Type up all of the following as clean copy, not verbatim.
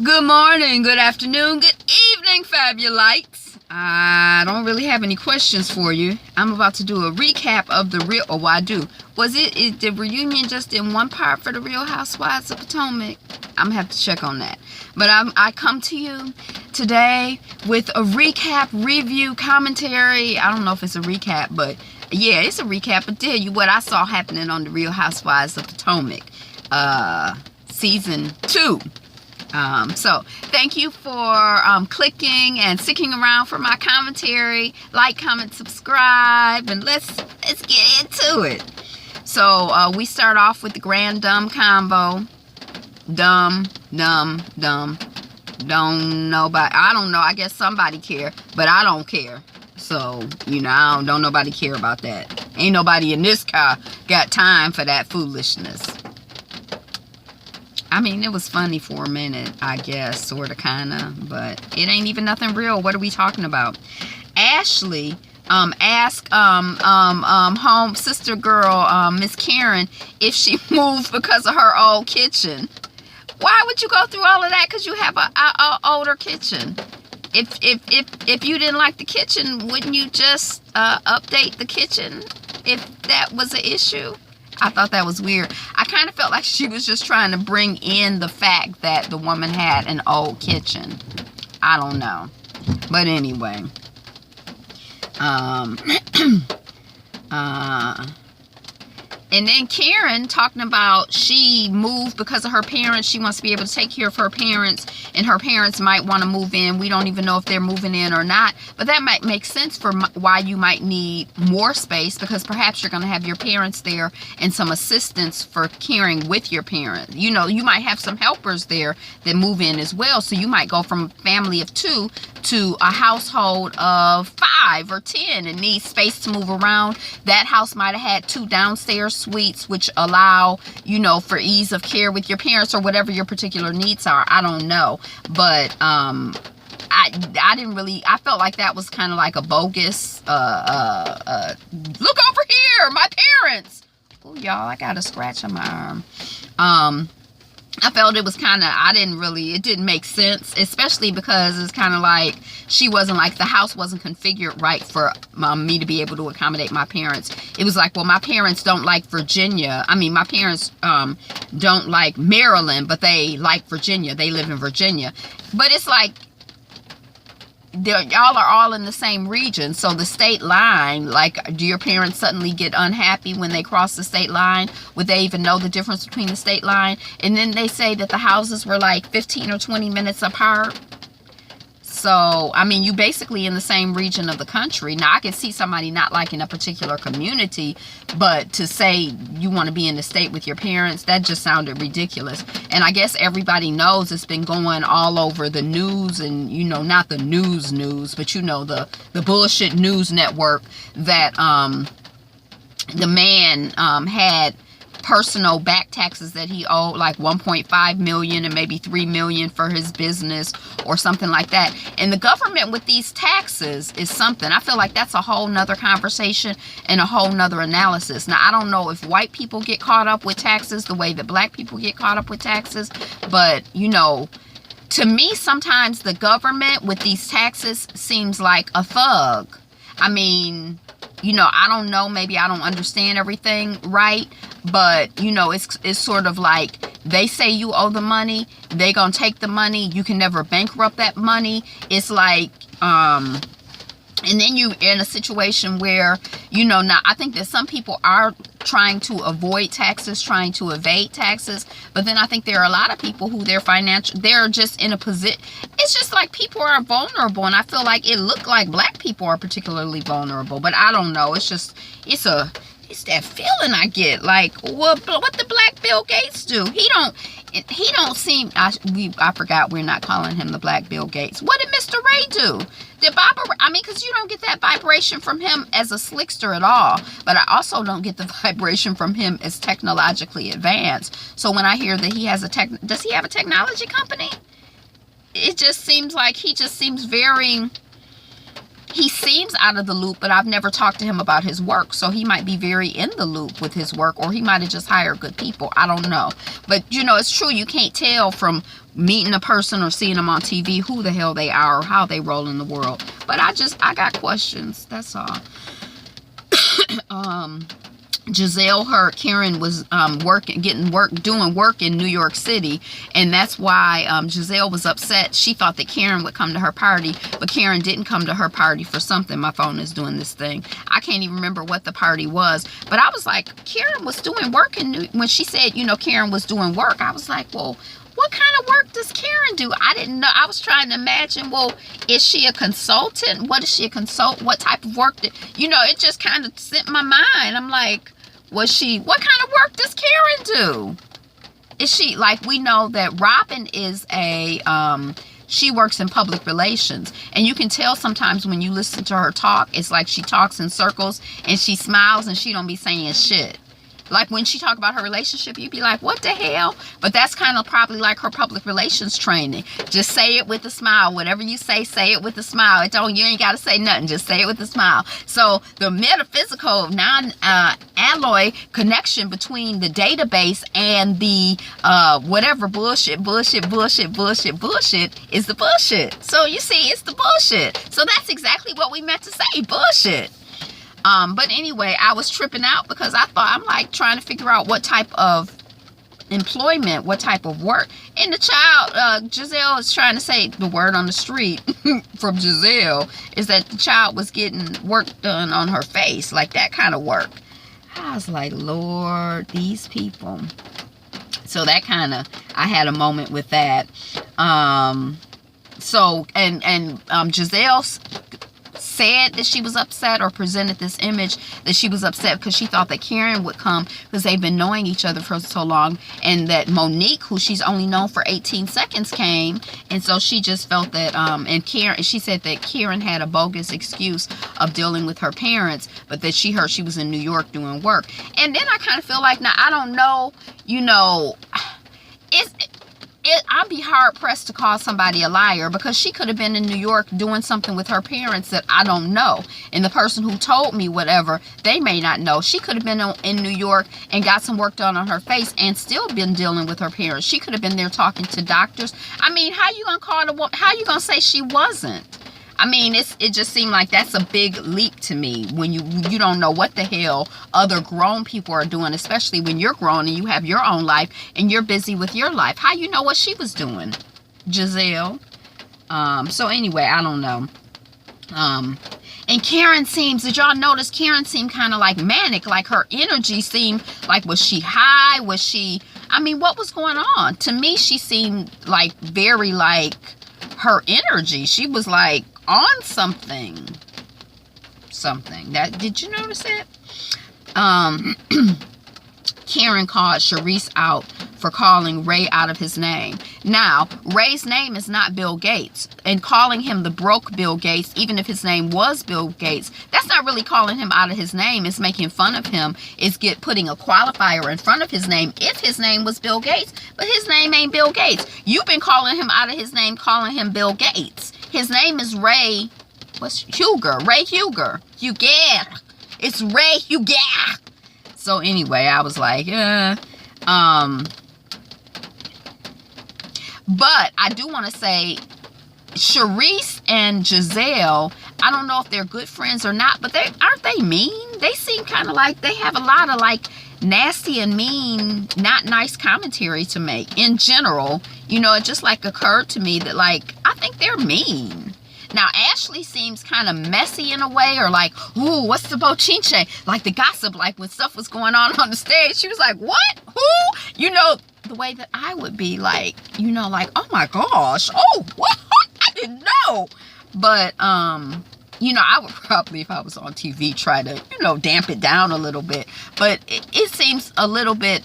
Good morning, good afternoon, good evening, Fabulites. I don't really have any questions for you. I'm about to do a recap of the real, or what I do. Is the reunion just in one part for the Real Housewives of Potomac? I'm gonna have to check on that. But I come to you today with a recap, review, commentary. I don't know if it's a recap, but yeah, it's a recap. I'll tell you what I saw happening on the Real Housewives of Potomac, season 2. So thank you for clicking and sticking around for my commentary. Like, comment, subscribe, and let's get into it. So we start off with the grand dumb combo. Dumb. Don't nobody. I don't know. I guess somebody care, but I don't care. So don't nobody care about that. Ain't nobody in this car got time for that foolishness. I mean, it was funny for a minute, I guess, sort of, kind of, but it ain't even nothing real. What are we talking about? Ashley asked home sister girl, Miss Karen, if she moved because of her old kitchen. Why would you go through all of that? Because you have a older kitchen. If you didn't like the kitchen, wouldn't you just update the kitchen if that was an issue? I thought that was weird. I kind of felt like she was just trying to bring in the fact that the woman had an old kitchen. I don't know. But anyway. And then Karen talking about she moved because of her parents. She wants to be able to take care of her parents, and her parents might want to move in. We don't even know if they're moving in or not, but that might make sense for why you might need more space, because perhaps you're going to have your parents there and some assistance for caring with your parents. You might have some helpers there that move in as well, so you might go from a family of 2 to a household of 5 or 10 and need space to move around. That house might have had 2 downstairs suites, which allow, for ease of care with your parents or whatever your particular needs are. I don't know. But I didn't really, I felt like that was kind of like a bogus, look over here, my parents. Oh, y'all, I got a scratch on my arm. I felt it was kind of, it didn't make sense, especially because it's kind of like she wasn't like, the house wasn't configured right for me to be able to accommodate my parents. It was like, well, my parents don't like Virginia. I mean, my parents don't like Maryland, but they like Virginia. They live in Virginia. But it's like, y'all are all in the same region, so the state line, like, do your parents suddenly get unhappy when they cross the state line? Would they even know the difference between the state line? And then they say that the houses were like 15 or 20 minutes apart. So, I mean, you basically in the same region of the country. Now, I can see somebody not liking a particular community, but to say you want to be in the state with your parents, that just sounded ridiculous. And I guess everybody knows it's been going all over the news and, not the news, but, the bullshit news network that the man had personal back taxes that he owed, like 1.5 million and maybe 3 million for his business or something like that. And the government with these taxes is something. I feel like that's a whole nother conversation and a whole nother analysis. Now, I don't know if white people get caught up with taxes the way that black people get caught up with taxes, but to me, sometimes the government with these taxes seems like a thug. I mean, I don't know, maybe I don't understand everything right, but, it's sort of like they say you owe the money, they gonna take the money, you can never bankrupt that money. It's like, and then you in a situation where, now I think that some people are trying to avoid taxes, trying to evade taxes, but then I think there are a lot of people who they're just in a position, it's just like people are vulnerable, and I feel like it looked like black people are particularly vulnerable, but I don't know, it's that feeling I get, like, what the black Bill Gates do? He don't seem, I forgot we're not calling him the black Bill Gates. What did Mr. Ray do? Because you don't get that vibration from him as a slickster at all, but I also don't get the vibration from him as technologically advanced. So when I hear that he has does he have a technology company? It just seems like he just seems very, he seems out of the loop, but I've never talked to him about his work. So he might be very in the loop with his work, or he might have just hired good people. I don't know. But, you know, it's true. You can't tell from meeting a person or seeing them on TV who the hell they are or how they roll in the world. But I got questions. That's all. Giselle heard Karen was doing work in New York City, and that's why Giselle was upset. She thought that Karen would come to her party, but Karen didn't come to her party for something. My phone is doing this thing. I can't even remember what the party was, but I was like, Karen was doing work when she said, you know, Karen was doing work. I was like, well, what kind of work does Karen do? I didn't know. I was trying to imagine, well, is she a consultant? What is she a consult? What type of work? You know, it just kind of sent my mind. I'm like, what kind of work does Karen do? Is she, like, we know that Robin is she works in public relations. And you can tell sometimes when you listen to her talk, it's like she talks in circles and she smiles and she don't be saying shit. Like when she talk about her relationship, you'd be like, what the hell? But that's kind of probably like her public relations training. Just say it with a smile. Whatever you say it with a smile. You ain't got to say nothing. Just say it with a smile. So the metaphysical non-alloy connection between the database and the whatever bullshit is the bullshit. So you see, it's the bullshit. So that's exactly what we meant to say, bullshit. But anyway, I was tripping out because I'm like trying to figure out what type of employment, what type of work. And the child, Giselle is trying to say, the word on the street from Giselle is that the child was getting work done on her face, like that kind of work. I was like, Lord, these people. So that kind of, I had a moment with that. Giselle said that she was upset, or presented this image that she was upset because she thought that Karen would come because they've been knowing each other for so long, and that Monique, who she's only known for 18 seconds, came, and so she just felt that and Karen, she said that Karen had a bogus excuse of dealing with her parents, but that she heard she was in New York doing work. And then I kind of feel like, now I don't know, you know, I'd be hard pressed to call somebody a liar, because she could have been in New York doing something with her parents that I don't know. And the person who told me whatever, they may not know. She could have been in New York and got some work done on her face and still been dealing with her parents. She could have been there talking to doctors. I mean, how you gonna call the woman? How you gonna say she wasn't? I mean, it just seemed like that's a big leap to me when you don't know what the hell other grown people are doing, especially when you're grown and you have your own life and you're busy with your life. How you know what she was doing, Giselle? So anyway, I don't know. And Karen did y'all notice Karen seemed kind of like manic, like her energy seemed like, was she high? Was she, I mean, what was going on? To me, she seemed like very like her energy. She was like on something. That, did you notice it? Karen called Sharice out for calling Ray out of his name. Now, Ray's name is not Bill Gates, and calling him the broke Bill Gates, even if his name was Bill Gates, that's not really calling him out of his name. It's making fun of him. It's putting a qualifier in front of his name if his name was Bill Gates, but his name ain't Bill Gates. You've been calling him out of his name, calling him Bill Gates. His name is Ray, Ray Huger. It's Ray Huger. So anyway, I was like, but I do want to say, Sharice and Giselle, I don't know if they're good friends or not, but aren't they mean? They seem kind of like they have a lot of like nasty and mean, not nice commentary to make in general. You know, it just like occurred to me that like, I think they're mean. Now, Ashley seems kind of messy in a way, or like, ooh, what's the bochinche? Like the gossip, like when stuff was going on the stage, she was like, what? Who? You know, the way that I would be like, you know, like, oh my gosh, oh, what? I didn't know. But, you know, I would probably, if I was on TV, try to, you know, damp it down a little bit. But it seems a little bit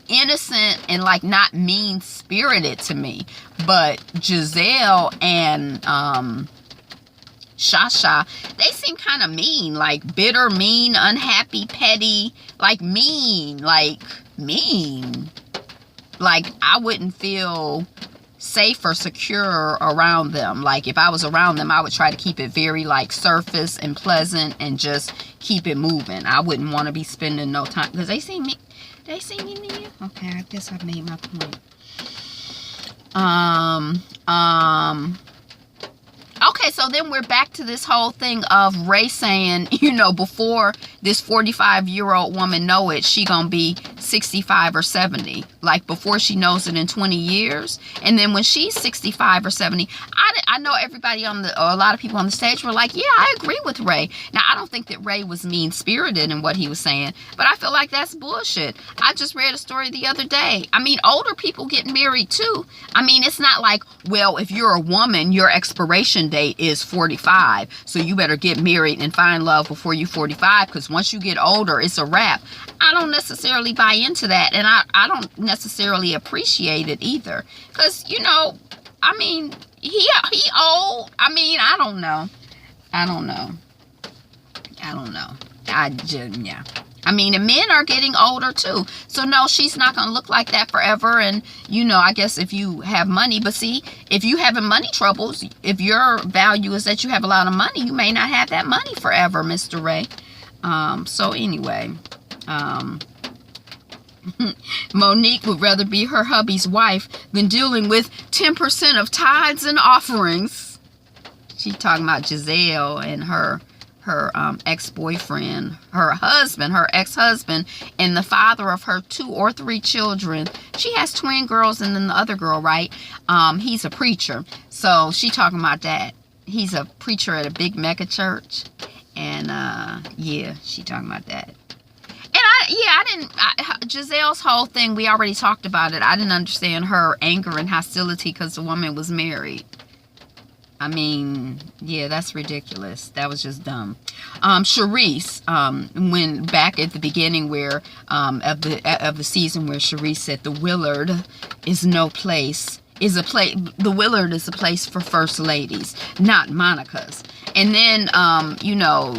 innocent and like not mean-spirited to me. But Giselle and Shasha, they seem kind of mean, like bitter, mean, unhappy, petty, like mean. Like I wouldn't feel safe or secure around them. Like if I was around them, I would try to keep it very like surface and pleasant and just keep it moving. I wouldn't want to be spending no time because they see me near. Okay, I guess I've made my point. Okay, so then we're back to this whole thing of Ray saying, you know, before this 45-year-old woman know it, she gonna be 65 or 70. Like before she knows it in 20 years. And then when she's 65 or 70, I know everybody or a lot of people on the stage were like, yeah, I agree with Ray. Now, I don't think that Ray was mean-spirited in what he was saying, but I feel like that's bullshit. I just read a story the other day. I mean, older people get married too. I mean, it's not like, well, if you're a woman, your expiration date is 45, so you better get married and find love before you're 45, because once you get older, it's a wrap. I don't necessarily buy into that, and I don't necessarily appreciate it either, because, you know, I mean, he old. I mean, I don't know. Yeah. I mean, and men are getting older too. So no, she's not going to look like that forever. And, you know, I guess if you have money, but see, if you having money troubles, if your value is that you have a lot of money, you may not have that money forever, Mr. Ray. So anyway, Monique would rather be her hubby's wife than dealing with 10% of tithes and offerings. She talking about Giselle and her ex-boyfriend, her ex-husband, and the father of her 2 or 3 children. She has twin girls, and then the other girl, right? He's a preacher. So she talking about that. He's a preacher at a big mega church. And, yeah, she talking about that. And Giselle's whole thing, we already talked about it. I didn't understand her anger and hostility because the woman was married. I mean, yeah, that's ridiculous. That was just dumb. Charisse, when back at the beginning where of the season where Charisse said the Willard is the Willard is a place for first ladies, not Monica's. And then, you know,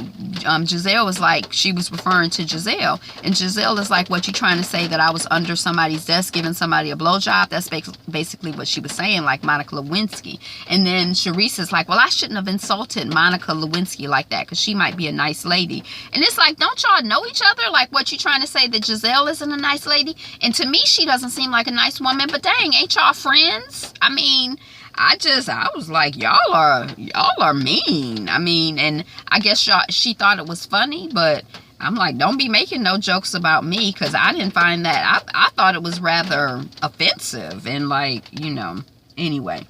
Giselle was like, she was referring to Giselle. And Giselle is like, what, you trying to say that I was under somebody's desk giving somebody a blowjob? That's basically what she was saying, like Monica Lewinsky. And then Charisse is like, well, I shouldn't have insulted Monica Lewinsky like that because she might be a nice lady. And it's like, don't y'all know each other? Like, what, you trying to say that Giselle isn't a nice lady? And to me, she doesn't seem like a nice woman. But dang, ain't y'all friends? I mean, I was like, y'all are mean. I mean, and I guess she thought it was funny, but I'm like, don't be making no jokes about me, because I didn't find that. I thought it was rather offensive and, like, you know, anyway.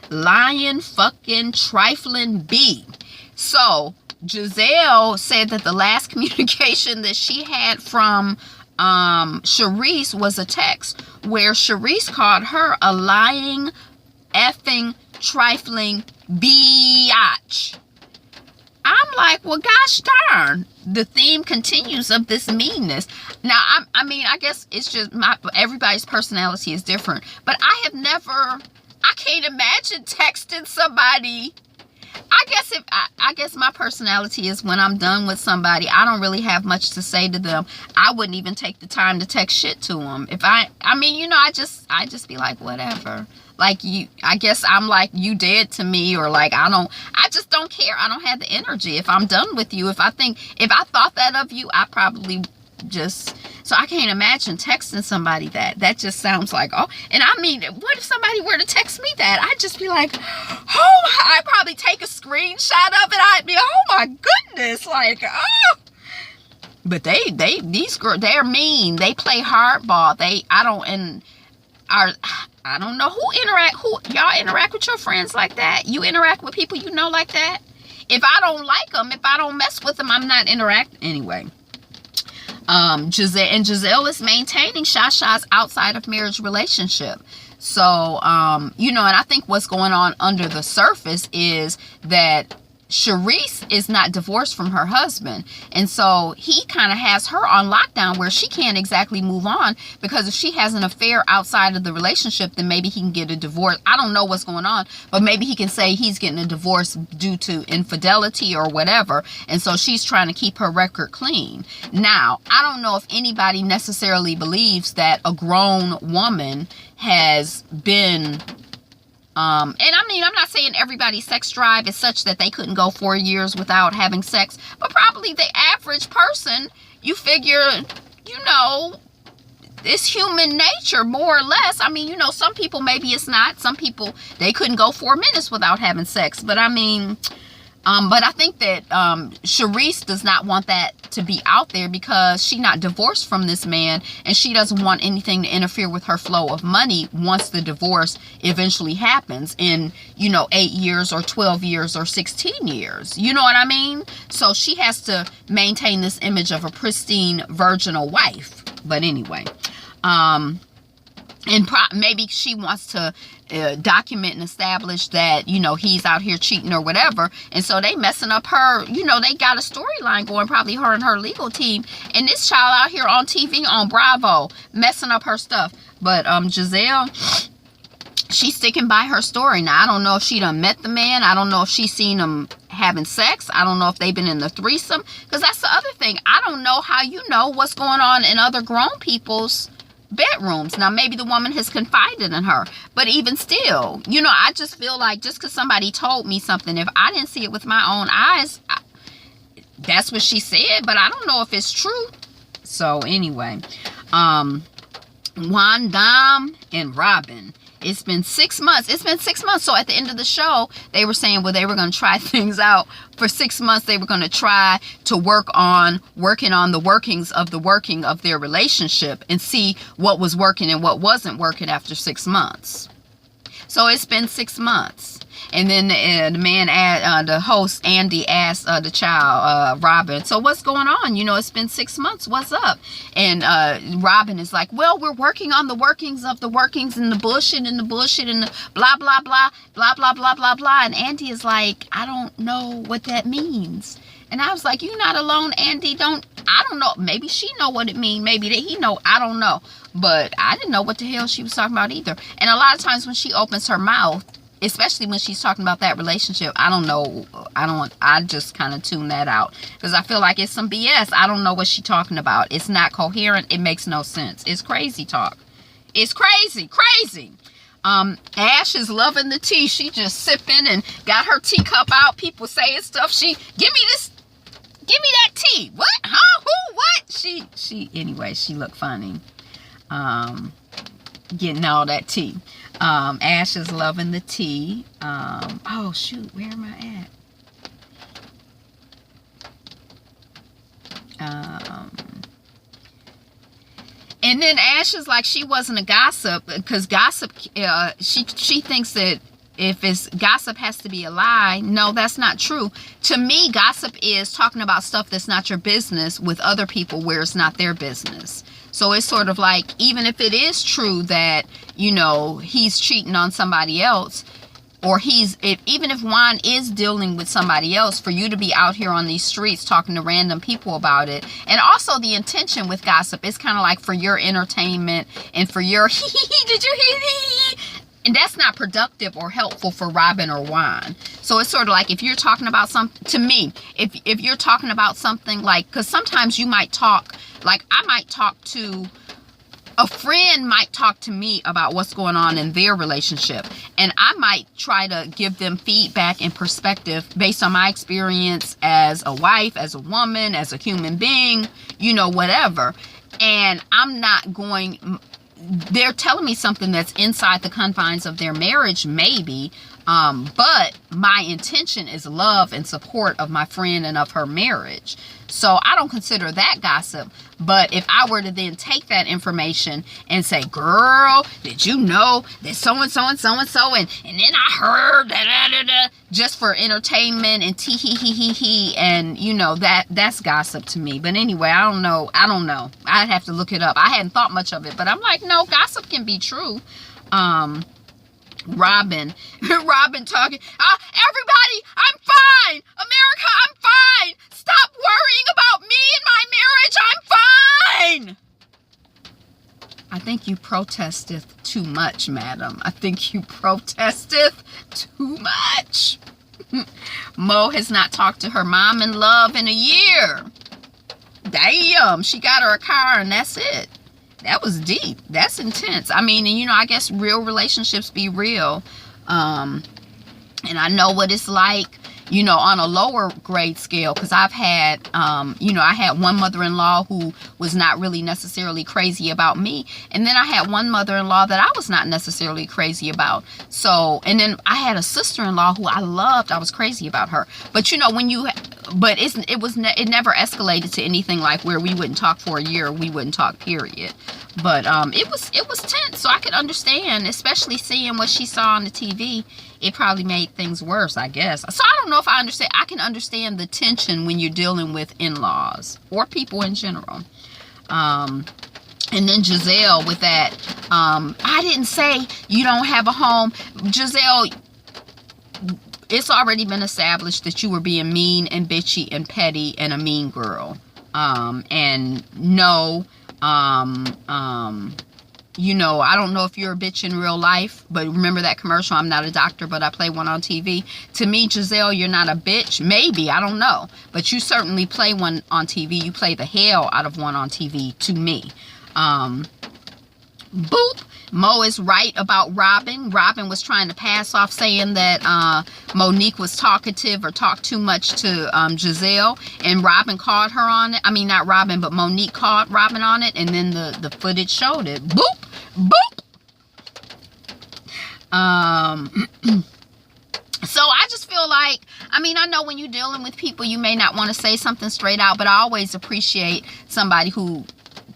Lying fucking trifling B. So Giselle said that the last communication that she had from Charisse was a text where Charisse called her a lying, effing, trifling biatch. I'm like, well, gosh darn. The theme continues of this meanness. Now, I mean, I guess it's just everybody's personality is different. But I can't imagine texting somebody. I guess my personality is when I'm done with somebody, I don't really have much to say to them. I wouldn't even take the time to text shit to them. I mean, you know, I just be like, whatever. Like, I guess I'm like, you dead to me, or like, I just don't care. I don't have the energy. If I'm done with you, if I thought that of you, I probably so I can't imagine texting somebody that just sounds like, oh, and I mean, what if somebody were to text me that? I'd just be like, oh, I'd probably take a screenshot of it. I'd be, oh my goodness, like, oh. But these girls, they're mean. They play hardball. I don't know who y'all interact with your friends like that. You interact with people you know like that. If I don't like them, if I don't mess with them, I'm not interacting anyway. Giselle is maintaining Shasha's outside of marriage relationship. So, you know, and I think what's going on under the surface is that Sharice is not divorced from her husband. And so he kind of has her on lockdown where she can't exactly move on, because if she has an affair outside of the relationship, then maybe he can get a divorce. I don't know what's going on, but maybe he can say he's getting a divorce due to infidelity or whatever. And so she's trying to keep her record clean. Now, I don't know if anybody necessarily believes that a grown woman has been and I mean, I'm not saying everybody's sex drive is such that they couldn't go 4 years without having sex, but probably the average person, you figure, it's human nature, more or less. I mean, some people, maybe it's not. Some people, they couldn't go 4 minutes without having sex. But I mean, but I think that Sharice does not want that to be out there, because she's not divorced from this man, and she doesn't want anything to interfere with her flow of money once the divorce eventually happens in 8 years or 12 years or 16 years. You know what I mean? So she has to maintain this image of a pristine virginal wife. But anyway, and maybe she wants to document and establish that, he's out here cheating or whatever. And so they messing up her, they got a storyline going, probably her and her legal team. And this child out here on TV, on Bravo, messing up her stuff. But Giselle, she's sticking by her story. Now, I don't know if she done met the man. I don't know if she's seen him having sex. I don't know if they've been in the threesome. Because that's the other thing. I don't know how you know what's going on in other grown people's bedrooms. Now, maybe the woman has confided in her, but even still, I just feel like just because somebody told me something, if I didn't see it with my own eyes, that's what she said, but I don't know if it's true. So anyway, Juan Dam and Robin, it's been 6 months. So at the end of the show, they were saying, well, they were going to try things out for 6 months. They were going to try to working on the working of their relationship and see what was working and what wasn't working after 6 months. So it's been 6 months. And then the man, the host, Andy, asked the child, Robin, so what's going on? It's been 6 months. What's up? And Robin is like, well, we're working on the workings of the workings and the bullshit and the blah, blah, blah, blah, blah, blah, blah, blah. And Andy is like, I don't know what that means. And I was like, you're not alone, Andy. I don't know. Maybe she know what it means. Maybe that he know. I don't know. But I didn't know what the hell she was talking about either. And a lot of times when she opens her mouth, especially when she's talking about that relationship, I don't know. I just kind of tune that out, because I feel like it's some BS. I don't know what she's talking about. It's not coherent. It makes no sense. It's crazy talk. It's crazy. Ash is loving the tea. She just sipping and got her teacup out. People saying stuff. Give me that tea. What? Huh? Who? What? Anyway, she looked funny. Getting all that tea. Ash is loving the tea. Oh shoot, where am I at? And then Ash is like, she wasn't a gossip, because gossip, she thinks that if it's gossip has to be a lie. No, that's not true. To me, gossip is talking about stuff that's not your business with other people where it's not their business. So it's sort of like, even if it is true that, he's cheating on somebody else, or even if Juan is dealing with somebody else, for you to be out here on these streets talking to random people about it. And also the intention with gossip is kind of like for your entertainment and for your did you hear? And that's not productive or helpful for Robin or Juan. So it's sort of like, if you're talking about something, to me, if you're talking about something like, because sometimes you might talk, like I might talk to, a friend might talk to me about what's going on in their relationship. And I might try to give them feedback and perspective based on my experience as a wife, as a woman, as a human being, whatever. And I'm not going, they're telling me something that's inside the confines of their marriage, maybe, but my intention is love and support of my friend and of her marriage. So I don't consider that gossip. But if I were to then take that information and say, girl, did you know that so-and-so and so-and-so, and then I heard da-da-da-da, just for entertainment and tee-hee-hee-hee-hee, and, that's gossip to me. But anyway, I don't know. I'd have to look it up. I hadn't thought much of it, but I'm like, no, gossip can be true. Robin talking, everybody, I'm fine. America, I'm fine. Stop worrying about me and my marriage. I'm fine. I think you protesteth too much, madam. I think you protesteth too much. Mo has not talked to her mom in love in a year. Damn, she got her a car and that's it. That was deep. That's intense. I mean, and you know, I guess real relationships be real. And I know what it's like, you know, on a lower grade scale, because I've had, you know, I had one mother-in-law who was not really necessarily crazy about me. And then I had one mother-in-law that I was not necessarily crazy about. So, and then I had a sister-in-law who I loved. I was crazy about her. But, you know, when you, but it never escalated to anything like where we wouldn't talk for a year, we wouldn't talk, period. But it was tense. So I could understand, especially seeing what she saw on the TV. It probably made things worse, I guess. So I don't know if I understand. I can understand the tension when you're dealing with in-laws or people in general. And then Giselle with that, I didn't say you don't have a home. Giselle, it's already been established that you were being mean and bitchy and petty and a mean girl. And no, you know, I don't know if you're a bitch in real life, but remember that commercial, I'm not a doctor, but I play one on TV. To me, Giselle, you're not a bitch. Maybe, I don't know. But you certainly play one on TV. You play the hell out of one on TV to me. Boop. Mo is right about Robin. Robin was trying to pass off saying that Monique was talkative or talked too much to Giselle. And Robin caught her on it. I mean, not Robin, but Monique caught Robin on it. And then the footage showed it. Boop. Boop. So I just feel like, I mean, I know when you're dealing with people, you may not want to say something straight out, but I always appreciate somebody who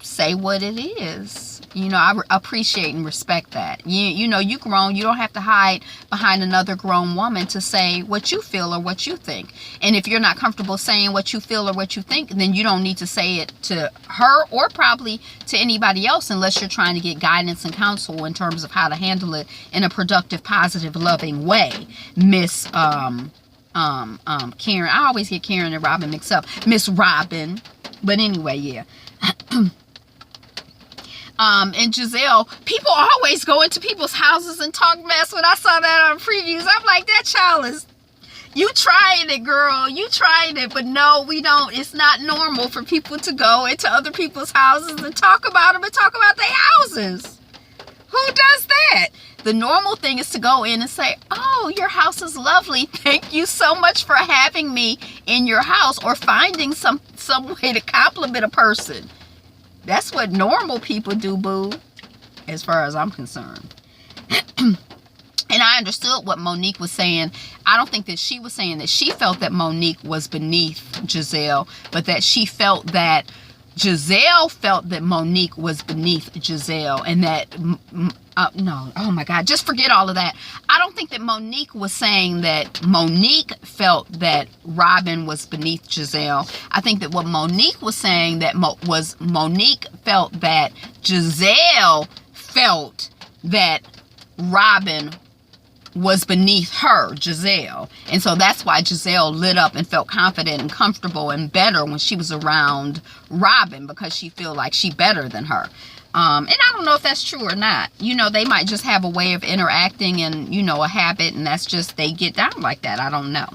say what it is. You know, I appreciate and respect that. You know, you grown. You don't have to hide behind another grown woman to say what you feel or what you think. And if you're not comfortable saying what you feel or what you think, then you don't need to say it to her or probably to anybody else unless you're trying to get guidance and counsel in terms of how to handle it in a productive, positive, loving way. Miss Karen. I always get Karen and Robin mixed up. Miss Robin. But anyway, yeah. And Giselle, people always go into people's houses and talk mess. When I saw that on previews, I'm like, that child is, you trying it, girl. You trying it. But no, we don't. It's not normal for people to go into other people's houses and talk about them and talk about their houses. Who does that? The normal thing is to go in and say, oh, your house is lovely. Thank you so much for having me in your house, or finding some way to compliment a person. That's what normal people do, boo, as far as I'm concerned. And I understood what Monique was saying. I don't think that she was saying that she felt that Monique was beneath Giselle, but that she felt that Giselle felt that Monique was beneath Giselle, and that, no, oh my God, just forget all of that. I don't think that Monique was saying that Monique felt that Robin was beneath Giselle. I think that what Monique was saying that Monique felt that Giselle felt that Robin was beneath her, Giselle. And so that's why Giselle lit up and felt confident and comfortable and better when she was around Robin, because she feel like she better than her. And I don't know if that's true or not. You know, they might just have a way of interacting and, you know, a habit, and that's just, they get down like that. I don't know.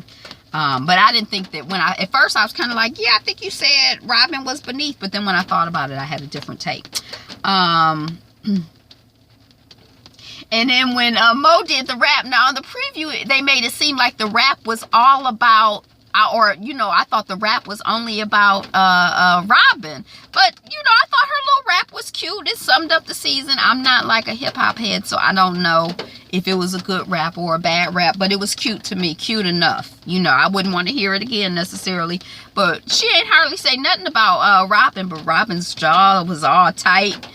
But I didn't think that at first I was kind of like, yeah, I think you said Robin was beneath. But then when I thought about it, I had a different take. And then when Mo did the rap, now in the preview, they made it seem like the rap was all about, or, you know, I thought the rap was only about Robin. But, you know, I thought her little rap was cute. It summed up the season. I'm not like a hip-hop head, so I don't know if it was a good rap or a bad rap. But it was cute to me. Cute enough. You know, I wouldn't want to hear it again necessarily. But she ain't hardly say nothing about Robin. But Robin's jaw was all tight.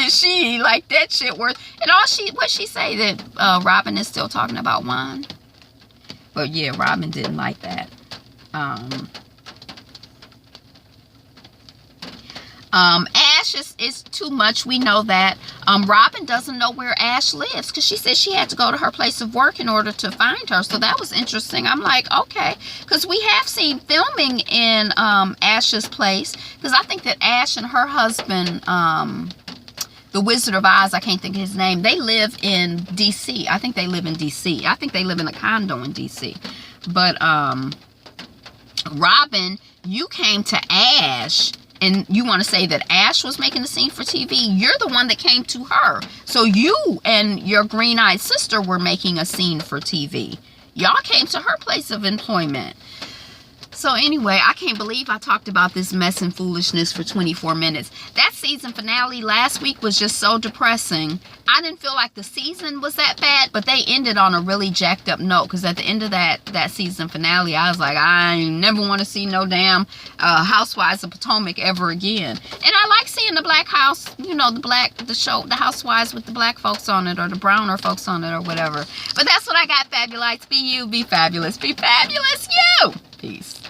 She like that shit worth. And what she say that Robin is still talking about wine. But yeah, Robin didn't like that. Ash is too much. We know that. Robin doesn't know where Ash lives because she said she had to go to her place of work in order to find her. So that was interesting. I'm like, okay, because we have seen filming in Ash's place, because I think that Ash and her husband, the Wizard of Oz, I can't think of his name, they live in DC. I think they live in DC. I think they live in a condo in DC. But Robin, you came to Ash and you want to say that Ash was making a scene for TV. You're the one that came to her. So you and your green-eyed sister were making a scene for TV. Y'all came to her place of employment. So anyway, I can't believe I talked about this mess and foolishness for 24 minutes. That season finale last week was just so depressing. I didn't feel like the season was that bad, but they ended on a really jacked up note, because at the end of that season finale, I was like, I never want to see no damn Housewives of Potomac ever again. And I like seeing the black house, you know, the show, the Housewives with the black folks on it, or the browner folks on it, or whatever. But that's what I got, Fabulites. Be you, be fabulous, you. Peace.